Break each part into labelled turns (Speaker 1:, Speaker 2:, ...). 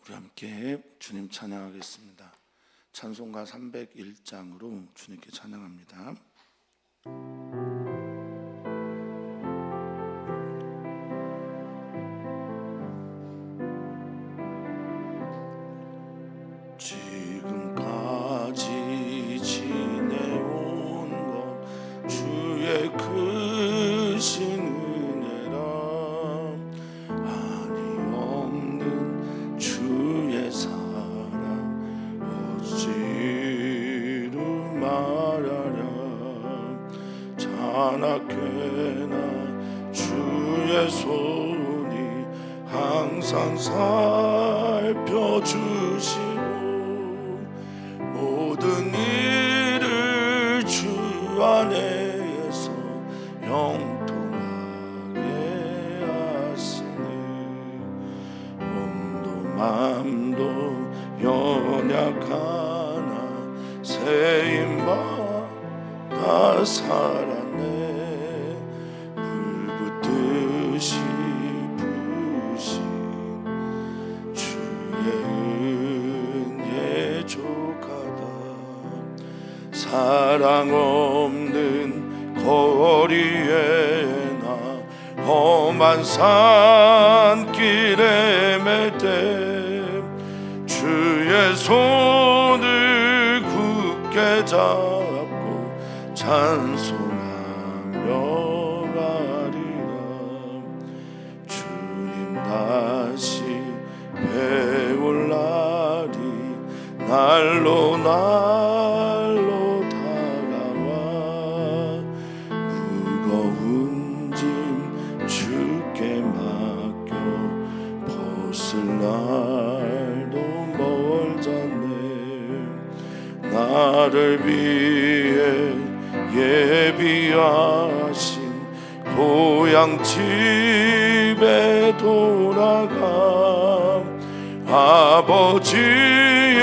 Speaker 1: 우리 함께 주님 찬양하겠습니다. 찬송가 301장으로 주님께 찬양합니다. 지금까지 지내온 것 주의 크신 은혜라. 아니 없는 주의 사랑 어찌로 말하랴. 자나깨나 주의 손이 항상 살펴주시고 모든 일을 주 안에서 형통하게 하시네. 몸도 맘도 연약하나 세임받아 살았네. 불붙듯이 부신 주의 은혜 족하다. 사랑 없는 거리에 나 험한 산길에 맬 때 주의 손을 굳게 잡고 찬송하며 가리라. 주님 다시 배울 날이 날로 다가와. 무거운 짐 주께 맡겨 벗을 날도 멀잖네. 나를 위해 예비하신 고향 집에 돌아가 아버지의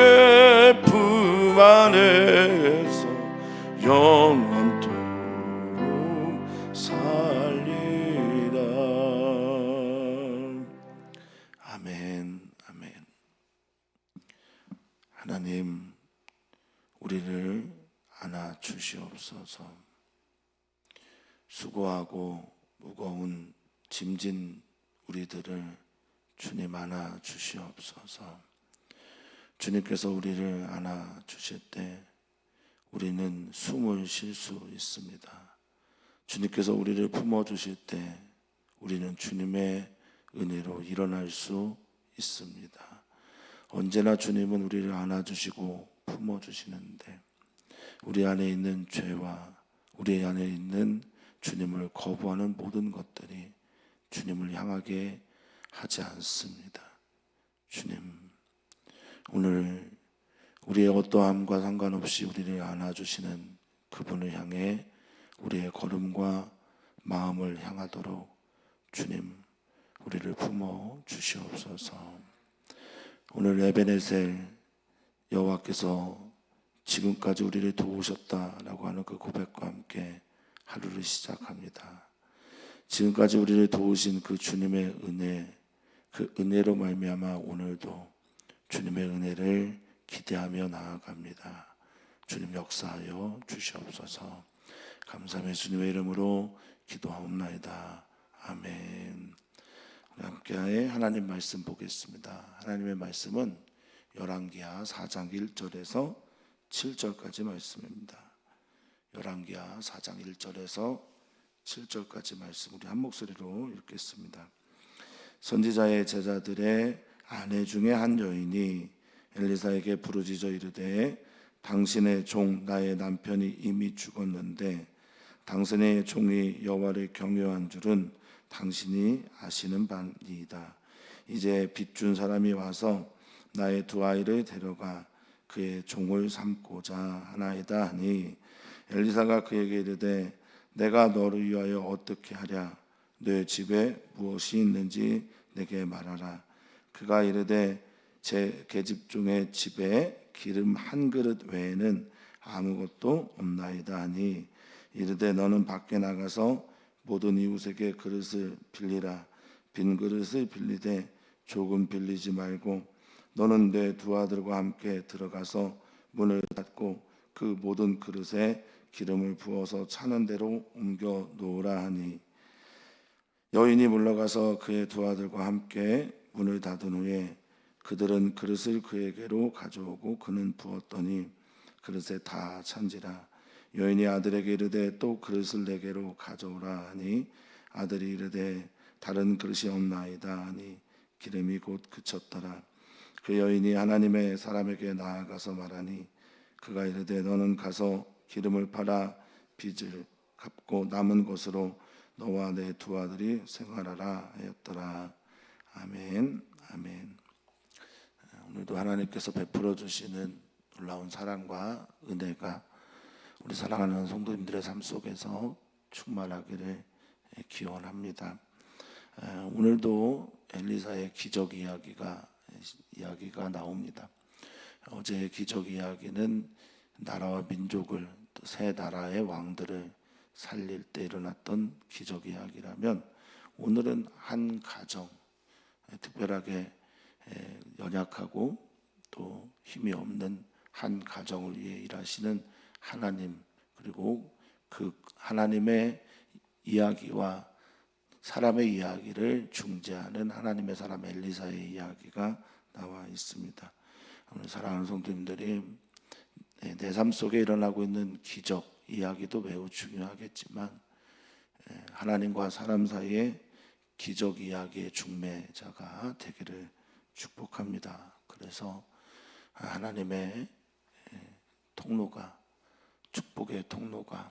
Speaker 1: 품 안에서 영원토록 살리라. 아멘. 아멘. 하나님, 우리를 안아 주시옵소서. 수고하고 무거운 짐진 우리들을 주님 안아 주시옵소서. 주님께서 우리를 안아 주실 때 우리는 숨을 쉴 수 있습니다. 주님께서 우리를 품어 주실 때 우리는 주님의 은혜로 일어날 수 있습니다. 언제나 주님은 우리를 안아 주시고 품어 주시는데 우리 안에 있는 죄와 우리 안에 있는 주님을 거부하는 모든 것들이 주님을 향하게 하지 않습니다. 주님, 오늘 우리의 어떠함과 상관없이 우리를 안아주시는 그분을 향해 우리의 걸음과 마음을 향하도록 주님, 우리를 품어 주시옵소서. 오늘 에베네셀 여호와께서 지금까지 우리를 도우셨다라고 하는 그 고백과 함께 하루를 시작합니다. 지금까지 우리를 도우신 그 주님의 은혜, 그 은혜로 말미암아 오늘도 주님의 은혜를 기대하며 나아갑니다. 주님 역사하여 주시옵소서. 감사하며 주님의 이름으로 기도하옵나이다. 아멘. 우리 함께 하나님 말씀 보겠습니다. 하나님의 말씀은 열왕기하 4장 1절에서 7절까지 말씀입니다. 열왕기하 4장 1절에서 7절까지 말씀 우리 한 목소리로 읽겠습니다. 선지자의 제자들의 아내 중에 한 여인이 엘리사에게 부르짖어 이르되 당신의 종 나의 남편이 이미 죽었는데 당신의 종이 여호와를 경외한 줄은 당신이 아시는 바니이다. 이제 빚준 사람이 와서 나의 두 아이를 데려가 그의 종을 삼고자 하나이다 하니 엘리사가 그에게 이르되 내가 너를 위하여 어떻게 하랴? 내 집에 무엇이 있는지 내게 말하라. 그가 이르되 제 계집종의 집에 기름 한 그릇 외에는 아무것도 없나이다 하니 이르되 너는 밖에 나가서 모든 이웃에게 그릇을 빌리라. 빈 그릇을 빌리되 조금 빌리지 말고 너는 내 두 아들과 함께 들어가서 문을 닫고 그 모든 그릇에 기름을 부어서 차는 대로 옮겨 놓으라 하니 여인이 물러가서 그의 두 아들과 함께 문을 닫은 후에 그들은 그릇을 그에게로 가져오고 그는 부었더니 그릇에 다 찬지라. 여인이 아들에게 이르되 또 그릇을 내게로 가져오라 하니 아들이 이르되 다른 그릇이 없나이다 하니 기름이 곧 그쳤더라. 그 여인이 하나님의 사람에게 나아가서 말하니 그가 이르되 너는 가서 기름을 팔아 빚을 갚고 남은 것으로 너와 내 두 아들이 생활하라 하였더라. 아멘. 아멘. 오늘도 하나님께서 베풀어 주시는 놀라운 사랑과 은혜가 우리 사랑하는 성도님들의 삶 속에서 충만하기를 기원합니다. 오늘도 엘리사의 기적 이야기가 나옵니다. 어제의 기적 이야기는 나라와 민족을 또 새 나라의 왕들을 살릴 때 일어났던 기적 이야기라면 오늘은 한 가정, 특별하게 연약하고 또 힘이 없는 한 가정을 위해 일하시는 하나님, 그리고 그 하나님의 이야기와 사람의 이야기를 중재하는 하나님의 사람 엘리사의 이야기가 나와 있습니다. 오늘 사랑하는 성도님들이 내 삶 속에 일어나고 있는 기적 이야기도 매우 중요하겠지만 하나님과 사람 사이의 기적 이야기의 중매자가 되기를 축복합니다. 그래서 하나님의 통로가, 축복의 통로가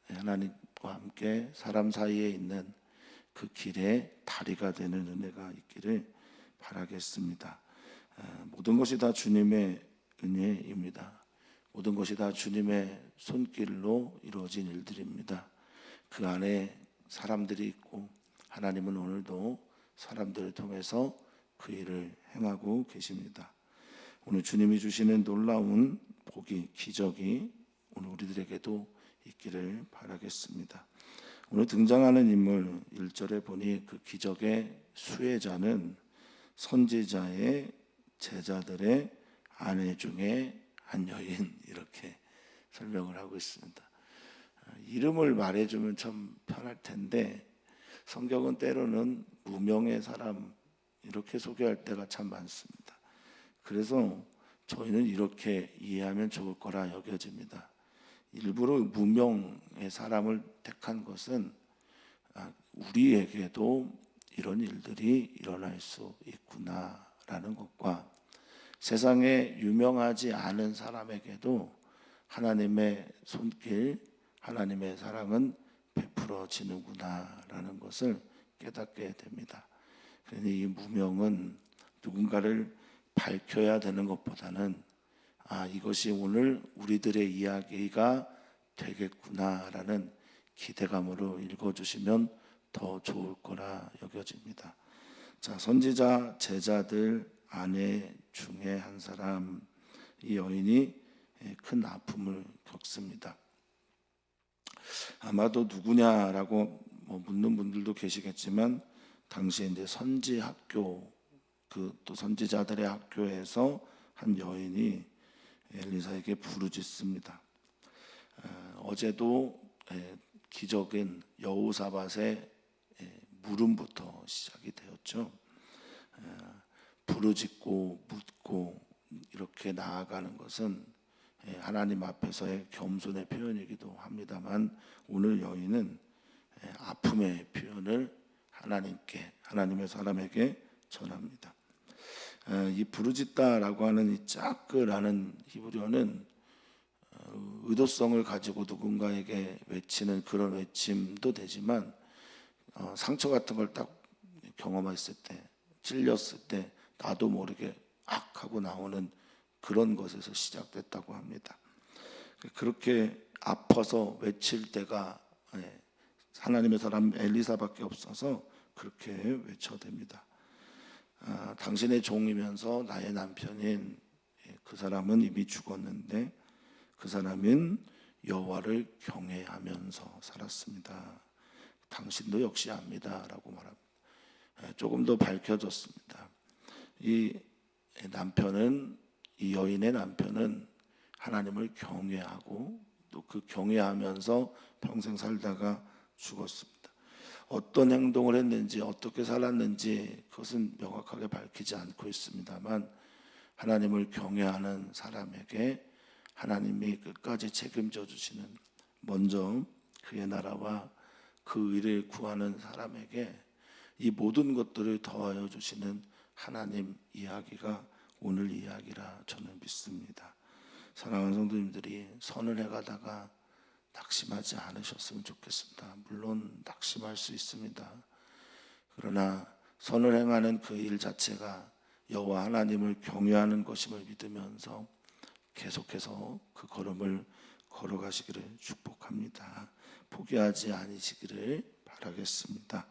Speaker 1: 하나님과 함께 사람 사이에 있는 그 길에 다리가 되는 은혜가 있기를 바라겠습니다. 모든 것이 다 주님의 은혜입니다. 모든 것이 다 주님의 손길로 이루어진 일들입니다. 그 안에 사람들이 있고 하나님은 오늘도 사람들을 통해서 그 일을 행하고 계십니다. 오늘 주님이 주시는 놀라운 복이, 기적이 오늘 우리들에게도 있기를 바라겠습니다. 오늘 등장하는 인물 1절에 보니 그 기적의 수혜자는 선지자의 제자들의 아내 중에 한 여인, 이렇게 설명을 하고 있습니다. 이름을 말해주면 참 편할 텐데 성경은 때로는 무명의 사람 이렇게 소개할 때가 참 많습니다. 그래서 저희는 이렇게 이해하면 좋을 거라 여겨집니다. 일부러 무명의 사람을 택한 것은 우리에게도 이런 일들이 일어날 수 있구나라는 것과 세상에 유명하지 않은 사람에게도 하나님의 손길, 하나님의 사랑은 베풀어지는구나라는 것을 깨닫게 됩니다. 그런데 이 무명은 누군가를 밝혀야 되는 것보다는 이것이 오늘 우리들의 이야기가 되겠구나라는 기대감으로 읽어주시면 더 좋을 거라 여겨집니다. 자, 선지자 제자들 아내 중에 한 사람, 이 여인이 큰 아픔을 겪습니다. 아마도 누구냐라고 묻는 분들도 계시겠지만 당시에 이제 선지 학교, 또 선지자들의 학교에서 한 여인이 엘리사에게 부르짖습니다. 어제도 기적은 여호사밧의 물음부터 시작이 되었죠. 부르짖고 묻고 이렇게 나아가는 것은 하나님 앞에서의 겸손의 표현이기도 합니다만 오늘 여인은 아픔의 표현을 하나님께, 하나님의 사람에게 전합니다. 이 부르짖다라고 하는 이 짜끄라는 히브리어는 의도성을 가지고 누군가에게 외치는 그런 외침도 되지만 상처 같은 걸 딱 경험했을 때, 찔렸을 때 나도 모르게 악 하고 나오는 그런 것에서 시작됐다고 합니다. 그렇게 아파서 외칠 때가 하나님의 사람 엘리사밖에 없어서 그렇게 외쳐댑니다. 당신의 종이면서 나의 남편인 그 사람은 이미 죽었는데 그 사람은 여호와를 경외하면서 살았습니다. 당신도 역시 압니다라고 말합니다. 조금 더 밝혀졌습니다. 이 이 여인의 남편은 하나님을 경외하고 또 그 경외하면서 평생 살다가 죽었습니다. 어떤 행동을 했는지 어떻게 살았는지 그것은 명확하게 밝히지 않고 있습니다만, 하나님을 경외하는 사람에게 하나님이 끝까지 책임져 주시는, 먼저 그의 나라와 그 의를 구하는 사람에게 이 모든 것들을 더하여 주시는 하나님 이야기가 오늘 이야기라 저는 믿습니다. 사랑하는 성도님들이 선을 해가다가 낙심하지 않으셨으면 좋겠습니다. 물론 낙심할 수 있습니다. 그러나 선을 행하는 그 일 자체가 여호와 하나님을 경외하는 것임을 믿으면서 계속해서 그 걸음을 걸어가시기를 축복합니다. 포기하지 않으시기를 바라겠습니다.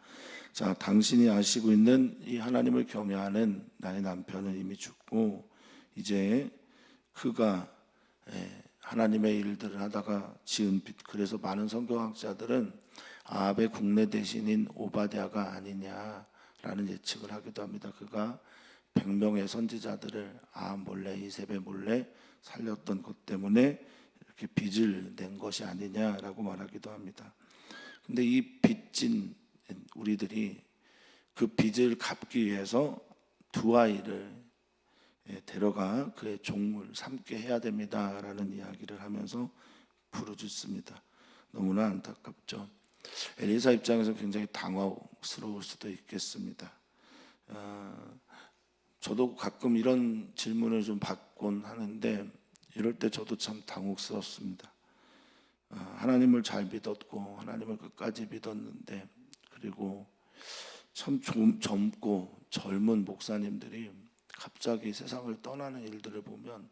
Speaker 1: 자, 당신이 아시고 있는 이 하나님을 경외하는 나의 남편은 이미 죽고 이제 그가 하나님의 일들을 하다가 지은 빚, 그래서 많은 성경학자들은 아합의 국내 대신인 오바댜가 아니냐라는 예측을 하기도 합니다. 그가 100명의 선지자들을 아합 몰래 이세벨 몰래 살렸던 것 때문에 이렇게 빚을 낸 것이 아니냐라고 말하기도 합니다. 근데 이 빚진 우리들이 그 빚을 갚기 위해서 두 아이를 데려가 그의 종을 삼게 해야 됩니다라는 이야기를 하면서 부르짖습니다. 너무나 안타깝죠. 엘리사 입장에서 굉장히 당황스러울 수도 있겠습니다. 저도 가끔 이런 질문을 좀 받곤 하는데 이럴 때 저도 참 당혹스럽습니다. 하나님을 잘 믿었고 하나님을 끝까지 믿었는데, 그리고 참 젊고 젊은 목사님들이 갑자기 세상을 떠나는 일들을 보면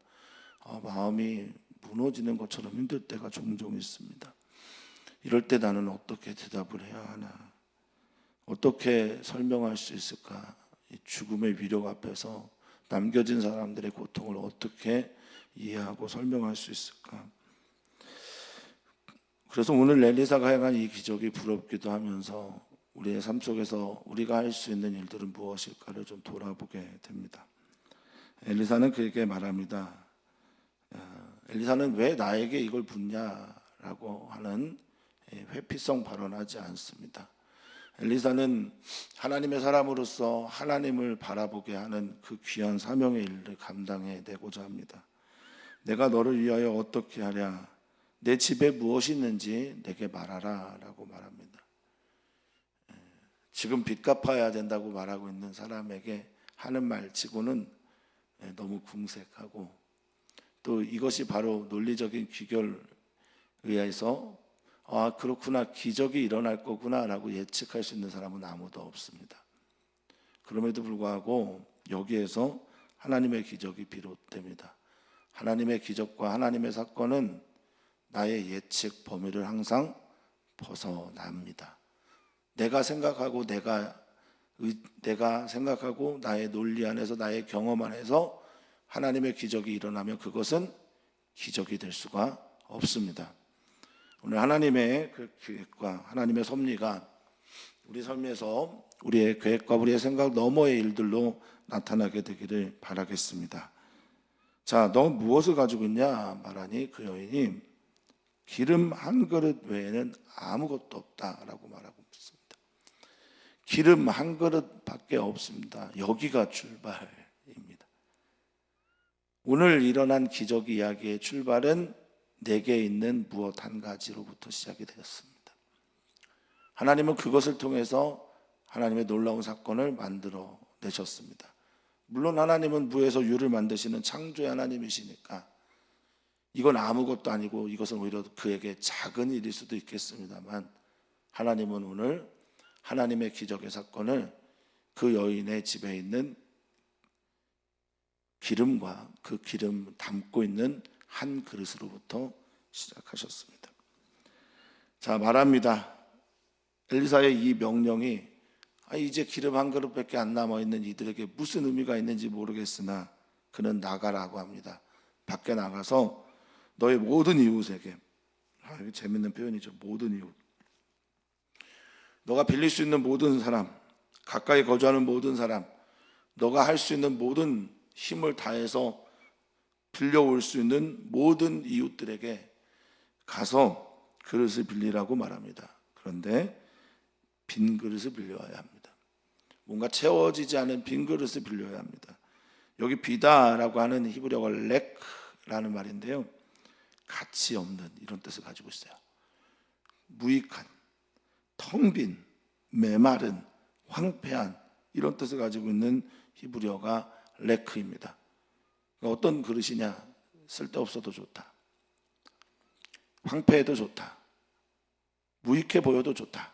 Speaker 1: 마음이 무너지는 것처럼 힘들 때가 종종 있습니다. 이럴 때 나는 어떻게 대답을 해야 하나, 어떻게 설명할 수 있을까? 이 죽음의 위력 앞에서 남겨진 사람들의 고통을 어떻게 이해하고 설명할 수 있을까? 그래서 오늘 엘리사가 행한 이 기적이 부럽기도 하면서 우리의 삶 속에서 우리가 할 수 있는 일들은 무엇일까를 좀 돌아보게 됩니다. 엘리사는 그에게 말합니다. 엘리사는 왜 나에게 이걸 묻냐라고 하는 회피성 발언하지 않습니다. 엘리사는 하나님의 사람으로서 하나님을 바라보게 하는 그 귀한 사명의 일을 감당해내고자 합니다. 내가 너를 위하여 어떻게 하랴, 내 집에 무엇이 있는지 내게 말하라 라고 말합니다. 지금 빚 갚아야 된다고 말하고 있는 사람에게 하는 말치고는 너무 궁색하고, 또 이것이 바로 논리적인 귀결에 의해서 그렇구나, 기적이 일어날 거구나 라고 예측할 수 있는 사람은 아무도 없습니다. 그럼에도 불구하고 여기에서 하나님의 기적이 비롯됩니다. 하나님의 기적과 하나님의 사건은 나의 예측 범위를 항상 벗어납니다. 내가 생각하고 나의 논리 안에서, 나의 경험 안에서 하나님의 기적이 일어나면 그것은 기적이 될 수가 없습니다. 오늘 하나님의 그 계획과 하나님의 섭리가 우리 삶에서 우리의 계획과 우리의 생각 너머의 일들로 나타나게 되기를 바라겠습니다. 자, 너 무엇을 가지고 있냐 말하니 그 여인이 기름 한 그릇 외에는 아무것도 없다라고 말하고 있습니다. 기름 한 그릇밖에 없습니다. 여기가 출발입니다. 오늘 일어난 기적 이야기의 출발은 내게 있는 무엇 한 가지로부터 시작이 되었습니다. 하나님은 그것을 통해서 하나님의 놀라운 사건을 만들어 내셨습니다. 물론 하나님은 무에서 유를 만드시는 창조의 하나님이시니까 이건 아무것도 아니고 이것은 오히려 그에게 작은 일일 수도 있겠습니다만, 하나님은 오늘 하나님의 기적의 사건을 그 여인의 집에 있는 기름과 그 기름 담고 있는 한 그릇으로부터 시작하셨습니다. 자, 말합니다. 엘리사의 이 명령이 이제 기름 한 그릇밖에 안 남아있는 이들에게 무슨 의미가 있는지 모르겠으나 그는 나가라고 합니다. 밖에 나가서 너의 모든 이웃에게, 이거 재밌는 표현이죠. 모든 이웃, 너가 빌릴 수 있는 모든 사람, 가까이 거주하는 모든 사람, 너가 할 수 있는 모든 힘을 다해서 빌려올 수 있는 모든 이웃들에게 가서 그릇을 빌리라고 말합니다. 그런데 빈 그릇을 빌려와야 합니다. 뭔가 채워지지 않은 빈 그릇을 빌려야 합니다. 여기 비다라고 하는 히브리어가 렉라는 말인데요, 가치 없는 이런 뜻을 가지고 있어요. 무익한, 텅 빈, 메마른, 황폐한 이런 뜻을 가지고 있는 히브리어가 레크입니다. 어떤 그릇이냐? 쓸데없어도 좋다, 황폐해도 좋다, 무익해 보여도 좋다,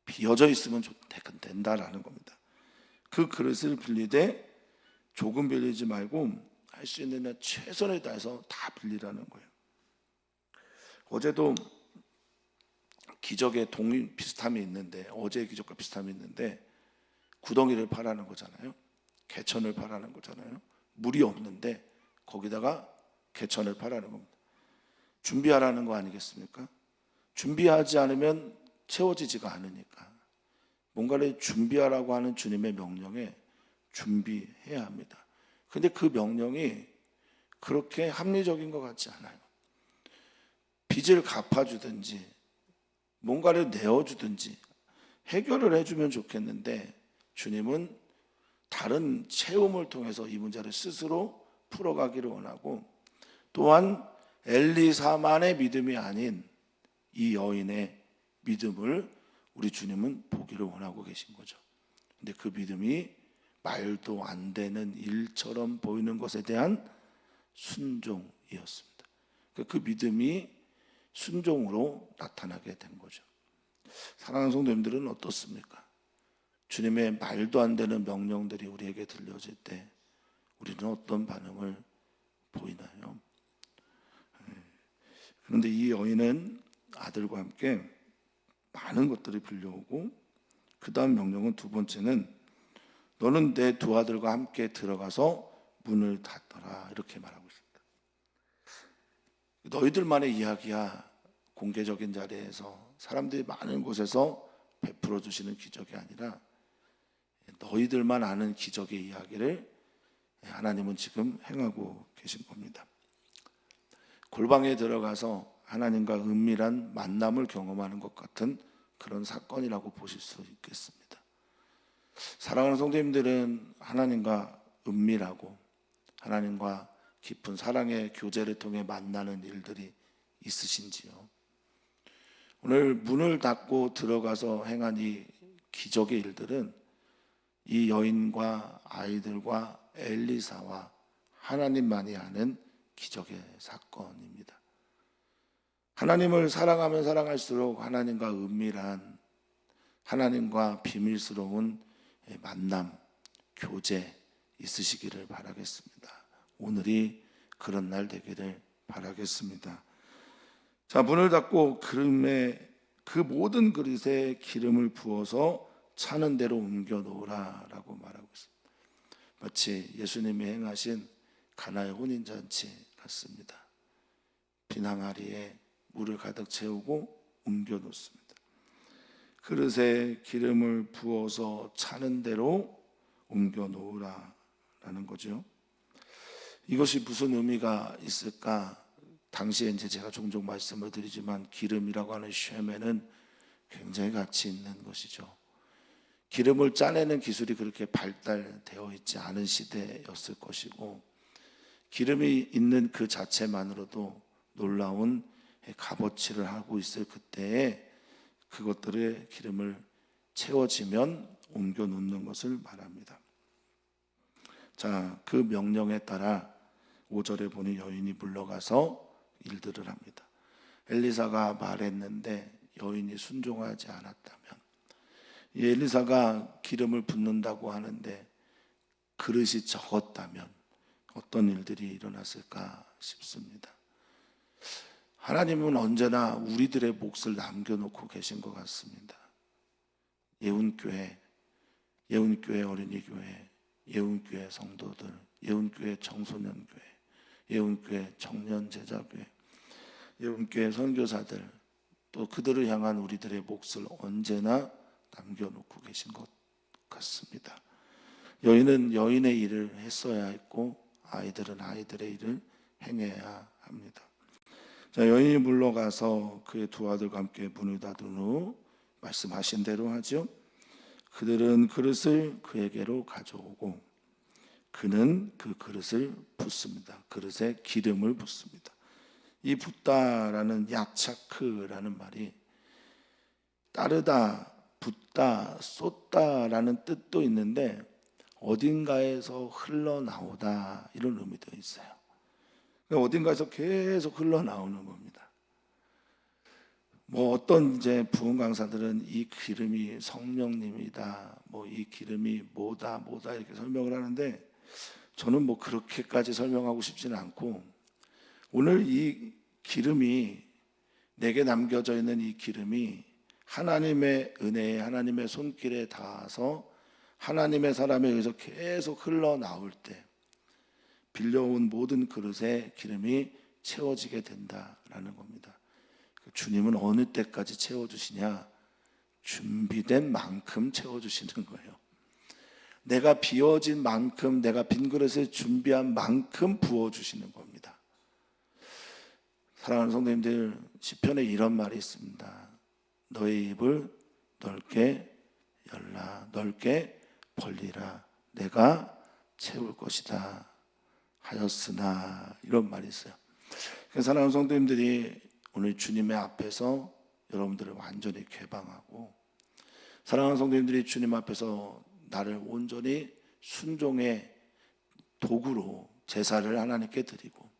Speaker 1: 비어져 있으면 된다라는 겁니다. 그 그릇을 빌리되 조금 빌리지 말고 할 수 있는 한 최선을 다해서 다 빌리라는 거예요. 어제도 기적의 비슷함이 있는데, 어제의 기적과 비슷함이 있는데, 구덩이를 파라는 거잖아요. 개천을 파라는 거잖아요. 물이 없는데 거기다가 개천을 파라는 겁니다. 준비하라는 거 아니겠습니까? 준비하지 않으면 채워지지가 않으니까 뭔가를 준비하라고 하는 주님의 명령에 준비해야 합니다. 근데 그 명령이 그렇게 합리적인 것 같지 않아요. 빚을 갚아주든지 뭔가를 내어주든지 해결을 해주면 좋겠는데, 주님은 다른 체험을 통해서 이 문제를 스스로 풀어가기를 원하고, 또한 엘리사만의 믿음이 아닌 이 여인의 믿음을 우리 주님은 보기를 원하고 계신 거죠. 근데 그 믿음이 말도 안 되는 일처럼 보이는 것에 대한 순종이었습니다. 그 믿음이 순종으로 나타나게 된 거죠. 사랑하는 성도님들은 어떻습니까? 주님의 말도 안 되는 명령들이 우리에게 들려질 때 우리는 어떤 반응을 보이나요? 그런데 이 여인은 아들과 함께 많은 것들이 빌려오고, 그 다음 명령은, 두 번째는 너는 내 두 아들과 함께 들어가서 문을 닫더라, 이렇게 말하고 있습니다. 너희들만의 이야기야. 공개적인 자리에서 사람들이 많은 곳에서 베풀어 주시는 기적이 아니라 너희들만 아는 기적의 이야기를 하나님은 지금 행하고 계신 겁니다. 골방에 들어가서 하나님과 은밀한 만남을 경험하는 것 같은 그런 사건이라고 보실 수 있겠습니다. 사랑하는 성도님들은 하나님과 은밀하고 하나님과 깊은 사랑의 교제를 통해 만나는 일들이 있으신지요? 오늘 문을 닫고 들어가서 행한 이 기적의 일들은 이 여인과 아이들과 엘리사와 하나님만이 아는 기적의 사건입니다. 하나님을 사랑하면 사랑할수록 하나님과 은밀한, 하나님과 비밀스러운 만남, 교제 있으시기를 바라겠습니다. 오늘이 그런 날 되기를 바라겠습니다. 자, 문을 닫고 그 모든 그릇에 기름을 부어서 차는 대로 옮겨 놓으라라고 말하고 있습니다. 마치 예수님이 행하신 가나의 혼인잔치 같습니다. 빈 항아리에 물을 가득 채우고 옮겨 놓습니다. 그릇에 기름을 부어서 차는 대로 옮겨 놓으라라는 거죠. 이것이 무슨 의미가 있을까? 당시에 이제 제가 종종 말씀을 드리지만 기름이라고 하는 쉐메는 굉장히 가치 있는 것이죠. 기름을 짜내는 기술이 그렇게 발달되어 있지 않은 시대였을 것이고, 기름이 있는 그 자체만으로도 놀라운 값어치를 하고 있을 그때에 그것들의 기름을 채워지면 옮겨 놓는 것을 말합니다. 자, 그 명령에 따라 5절에 보니 여인이 물러가서 일들을 합니다. 엘리사가 말했는데 여인이 순종하지 않았다면, 이 엘리사가 기름을 붓는다고 하는데 그릇이 적었다면 어떤 일들이 일어났을까 싶습니다. 하나님은 언제나 우리들의 몫을 남겨놓고 계신 것 같습니다. 예운교회 어린이교회, 예운교회 성도들, 예운교회 청소년교회, 예운교회 청년제자교회, 예운교회 선교사들, 또 그들을 향한 우리들의 몫을 언제나 남겨놓고 계신 것 같습니다. 여인은 여인의 일을 했어야 했고 아이들은 아이들의 일을 행해야 합니다. 자, 여인이 물러가서 그의 두 아들과 함께 문을 닫은 후 말씀하신 대로 하죠. 그들은 그릇을 그에게로 가져오고 그는 그 그릇을 붓습니다. 그릇에 기름을 붓습니다. 이 붓다라는 야차크라는 말이 따르다, 붓다, 쏟다라는 뜻도 있는데 어딘가에서 흘러나오다 이런 의미도 있어요. 어딘가에서 계속 흘러나오는 겁니다. 뭐 어떤 이제 부흥 강사들은 이 기름이 성령님이다, 뭐 이 기름이 뭐다 이렇게 설명을 하는데 저는 뭐 그렇게까지 설명하고 싶지는 않고 오늘 이 기름이 내게 남겨져 있는 이 기름이 하나님의 은혜에 하나님의 손길에 닿아서 하나님의 사람에 의해서 계속 흘러나올 때 빌려온 모든 그릇에 기름이 채워지게 된다라는 겁니다. 주님은 어느 때까지 채워주시냐? 준비된 만큼 채워주시는 거예요. 내가 비워진 만큼, 내가 빈 그릇을 준비한 만큼 부어주시는 겁니다. 사랑하는 성도님들, 시편에 이런 말이 있습니다. 너의 입을 넓게 열라, 넓게 벌리라, 내가 채울 것이다 하였으나, 이런 말이 있어요. 사랑하는 성도님들이 오늘 주님의 앞에서 여러분들을 완전히 개방하고, 사랑하는 성도님들이 주님 앞에서 나를 온전히 순종의 도구로 제사를 하나님께 드리고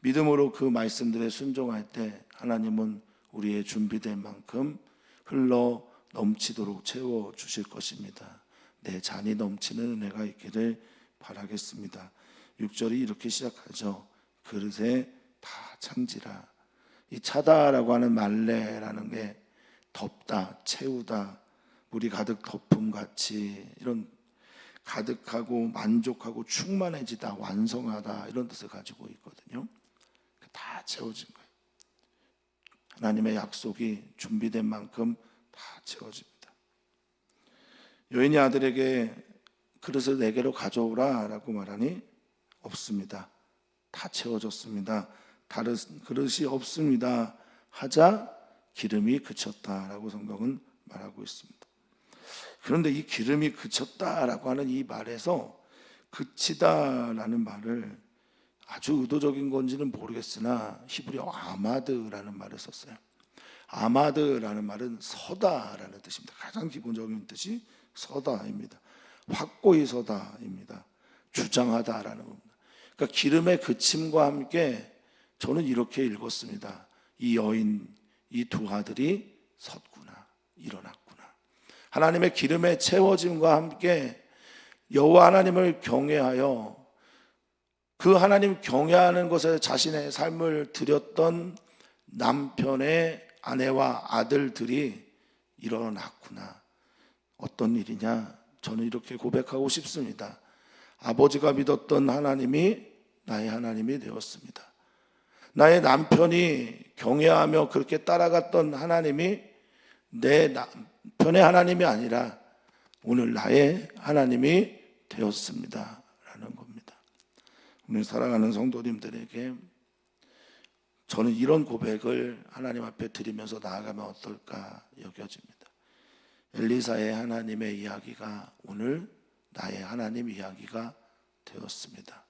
Speaker 1: 믿음으로 그 말씀들에 순종할 때 하나님은 우리의 준비된 만큼 흘러 넘치도록 채워주실 것입니다. 내 잔이 넘치는 은혜가 있기를 바라겠습니다. 6절이 이렇게 시작하죠. 그릇에 다 찬지라. 이 차다라고 하는 말레라는 게 덮다, 채우다, 물이 가득 덮음같이, 이런 가득하고 만족하고 충만해지다, 완성하다, 이런 뜻을 가지고 있거든요. 다 채워진 거예요. 하나님의 약속이 준비된 만큼 다 채워집니다. 여인이 아들에게 그릇을 내게로 가져오라 라고 말하니 없습니다. 다 채워졌습니다. 다른 그릇이 없습니다 하자 기름이 그쳤다라고 성경은 말하고 있습니다. 그런데 이 기름이 그쳤다라고 하는 이 말에서 그치다라는 말을 아주 의도적인 건지는 모르겠으나 히브리어 아마드라는 말을 썼어요. 아마드라는 말은 서다라는 뜻입니다. 가장 기본적인 뜻이 서다입니다. 확고히 서다입니다. 주장하다라는 겁니다. 그러니까 기름의 그침과 함께 저는 이렇게 읽었습니다. 이 여인, 이 두 아들이 섰구나, 일어났구나. 하나님의 기름의 채워짐과 함께 여호와 하나님을 경외하여 그 하나님 경외하는 것에 자신의 삶을 드렸던 남편의 아내와 아들들이 일어났구나. 어떤 일이냐? 저는 이렇게 고백하고 싶습니다. 아버지가 믿었던 하나님이 나의 하나님이 되었습니다. 나의 남편이 경외하며 그렇게 따라갔던 하나님이 내 남편의 하나님이 아니라 오늘 나의 하나님이 되었습니다 라는 겁니다. 오늘 사랑하는 성도님들에게 저는 이런 고백을 하나님 앞에 드리면서 나아가면 어떨까 여겨집니다. 엘리사의 하나님의 이야기가 오늘 나의 하나님 이야기가 되었습니다.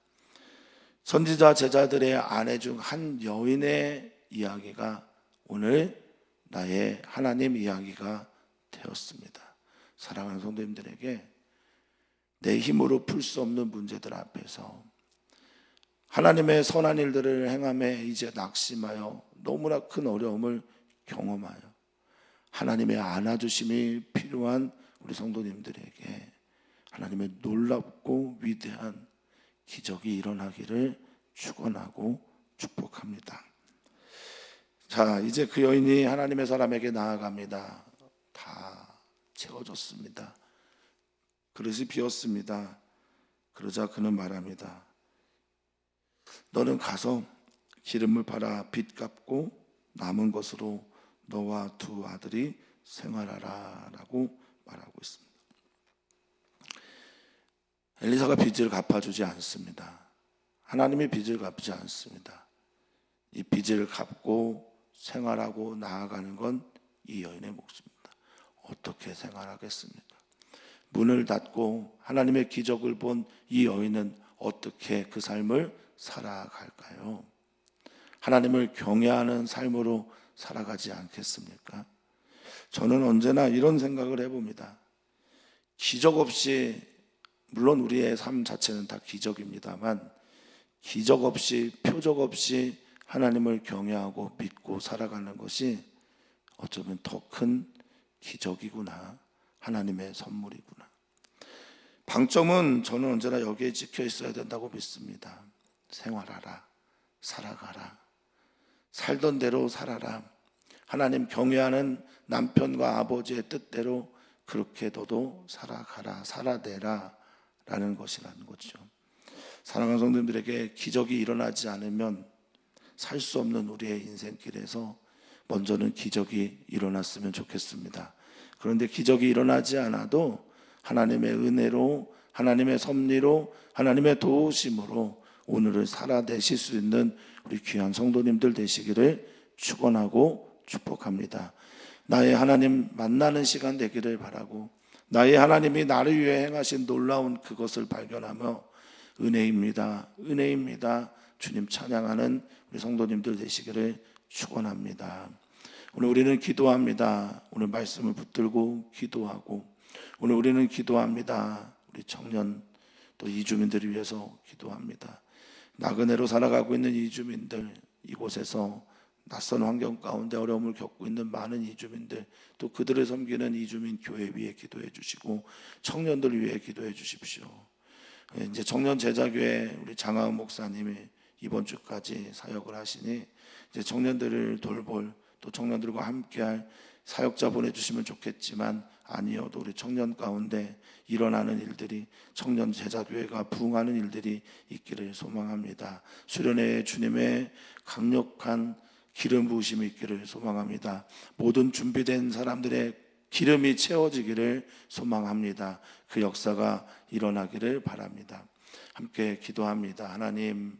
Speaker 1: 선지자 제자들의 아내 중 한 여인의 이야기가 오늘 나의 하나님 이야기가 되었습니다. 사랑하는 성도님들에게 내 힘으로 풀 수 없는 문제들 앞에서 하나님의 선한 일들을 행함에 이제 낙심하여 너무나 큰 어려움을 경험하여 하나님의 안아주심이 필요한 우리 성도님들에게 하나님의 놀랍고 위대한 기적이 일어나기를 축원하고 축복합니다. 자, 이제 그 여인이 하나님의 사람에게 나아갑니다. 다 채워졌습니다. 그릇이 비었습니다. 그러자 그는 말합니다. 너는 가서 기름을 팔아 빚 갚고 남은 것으로 너와 두 아들이 생활하라 라고 말하고 있습니다. 엘리사가 빚을 갚아주지 않습니다. 하나님이 빚을 갚지 않습니다. 이 빚을 갚고 생활하고 나아가는 건 이 여인의 몫입니다. 어떻게 생활하겠습니까? 문을 닫고 하나님의 기적을 본 이 여인은 어떻게 그 삶을 살아갈까요? 하나님을 경외하는 삶으로 살아가지 않겠습니까? 저는 언제나 이런 생각을 해봅니다. 기적 없이, 물론 우리의 삶 자체는 다 기적입니다만, 기적 없이, 표적 없이 하나님을 경외하고 믿고 살아가는 것이 어쩌면 더 큰 기적이구나, 하나님의 선물이구나. 방점은 저는 언제나 여기에 찍혀 있어야 된다고 믿습니다. 생활하라, 살아가라, 살던 대로 살아라. 하나님 경외하는 남편과 아버지의 뜻대로 그렇게 너도 살아가라, 살아내라 라는 것이라는 거죠. 사랑하는 성도님들에게 기적이 일어나지 않으면 살 수 없는 우리의 인생길에서 먼저는 기적이 일어났으면 좋겠습니다. 그런데 기적이 일어나지 않아도 하나님의 은혜로, 하나님의 섭리로, 하나님의 도우심으로 오늘을 살아내실 수 있는 우리 귀한 성도님들 되시기를 축원하고 축복합니다. 나의 하나님 만나는 시간 되기를 바라고, 나의 하나님이 나를 위해 행하신 놀라운 그것을 발견하며 은혜입니다, 은혜입니다, 주님 찬양하는 우리 성도님들 되시기를 축원합니다. 오늘 우리는 기도합니다. 오늘 말씀을 붙들고 기도하고, 오늘 우리는 기도합니다. 우리 청년 또 이주민들을 위해서 기도합니다. 나그네로 살아가고 있는 이주민들, 이곳에서 낯선 환경 가운데 어려움을 겪고 있는 많은 이주민들, 또 그들을 섬기는 이주민 교회 위에 기도해 주시고 청년들 위해 기도해 주십시오. 이제 청년 제자교회 우리 장하은 목사님이 이번 주까지 사역을 하시니 이제 청년들을 돌볼, 또 청년들과 함께할 사역자 보내주시면 좋겠지만, 아니어도 우리 청년 가운데 일어나는 일들이, 청년 제자교회가 부흥하는 일들이 있기를 소망합니다. 수련회에 주님의 강력한 기름 부으심이 있기를 소망합니다. 모든 준비된 사람들의 기름이 채워지기를 소망합니다. 그 역사가 일어나기를 바랍니다. 함께 기도합니다. 하나님,